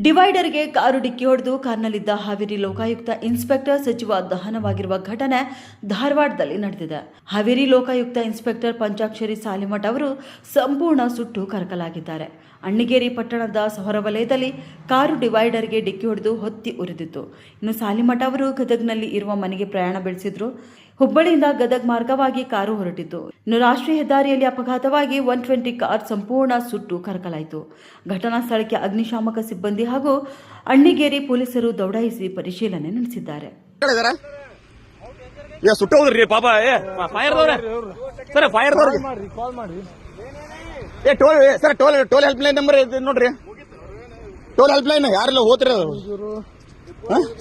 ಡಿವೈಡರ್ಗೆ car ಡಿಕ್ಕಿ ಹೊಡೆದು ಕಾರ್ನಲ್ಲಿದ್ದ Haveri Lokayukta inspector ಸಚಿವ ದಹನವಾಗಿರುವ ಘಟನೆ ಧಾರವಾಡದಲ್ಲಿ ನಡೆದಿದೆ. ಹಾವೇರಿ ಲೋಕಾಯುಕ್ತ ಇನ್ಸ್ಪೆಕ್ಟರ್ ಪಂಚಾಕ್ಷರಿ ಸಾಲಿಮಠ್ ಅವರು ಸಂಪೂರ್ಣ ಸುಟ್ಟು ಕರಕಲಾಗಿದ್ದಾರೆ. ಅಣ್ಣಿಗೇರಿ ಪಟ್ಟಣದ ಹೊರವಲಯದಲ್ಲಿ ಕಾರು ಡಿವೈಡರ್ಗೆ ಡಿಕ್ಕಿ ಹೊಡೆದು ಹೊತ್ತಿ ಉರಿದಿತ್ತು. ಇನ್ನು ಸಾಲಿಮಠ್ ಅವರು ಗದಗ್ನಲ್ಲಿ ಇರುವ ಮನೆಗೆ ಪ್ರಯಾಣ ಬೆಳೆಸಿದ್ರು. ಹುಬ್ಬಳ್ಳಿಯಿಂದ ಗದಗ್ ಮಾರ್ಗವಾಗಿ ಕಾರು ಹೊರಟಿತ್ತು. ಇನ್ನು ರಾಷ್ಟ್ರೀಯ ಹೆದ್ದಾರಿಯಲ್ಲಿ ಅಪಘಾತವಾಗಿ 120 ಕಾರ್ ಸಂಪೂರ್ಣ ಸುಟ್ಟು ಕರಕಲಾಯಿತು. ಘಟನಾ ಸ್ಥಳಕ್ಕೆ ಅಗ್ನಿಶಾಮಕ ಸಿಬ್ಬಂದಿ ಹಾಗೂ ಅಣ್ಣಿಗೇರಿ ಪೊಲೀಸರು ದೌಡಾಯಿಸಿ ಪರಿಶೀಲನೆ ನಡೆಸಿದ್ದಾರೆ. ಟೋಲ್ ಹೆಲ್ಪ್ ಲೈನ್ ನಂಬರ್ ನೋಡ್ರಿ, ಟೋಲ್ ಹೆಲ್ಪ್ ಲೈನ್ ಯಾರೆಲ್ಲ ಹೋದ್ರಿ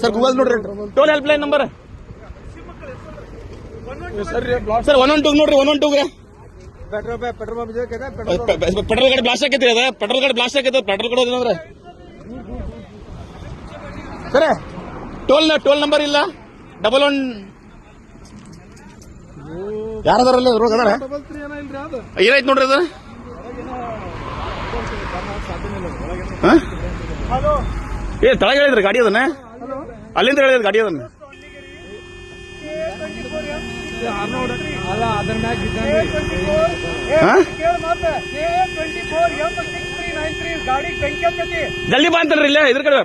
ಸರ್, ಗೂಗಲ್ ನೋಡ್ರಿ, toll help line number sir 112 ನೋಡ್ರಿ, 112 ಪೆಟ್ರೋಲ್ ಗಾಡಿ ಬ್ಲಾಸ್ಟ್ ಆಕೈತಿ. ಅದ ಪೆಟ್ರೋಲ್ ಗಾಡಿ ಬ್ಲಾಸ್ಟ್ ಆಕೈತಿ, ಪೆಟ್ರೋಲ್ ಗಾಡಿ ಹೋದ್ರೆ ಸರ್ ಟೋಲ್ ನಂಬರ್ ಇಲ್ಲ. 11 ಯಾರದಾರಲ್ಲ ರೋಗ ಅದಾರ, ಏನಾಯ್ತು ನೋಡ್ರಿ ಅದ. ತಳಗ ಹೇಳಿದ್ರಿ ಗಾಡಿ ಅದನ್ನ, ಅಲ್ಲಿಂದ ಹೇಳಿದ್ರಿ ಗಾಡಿ ಅದನ್ನ. ಜಲ್ದಿ ಬಾ ಅಂತಲ್ರಿ, ಇಲ್ಲೇ ಇದ್ರ ಕಡೆ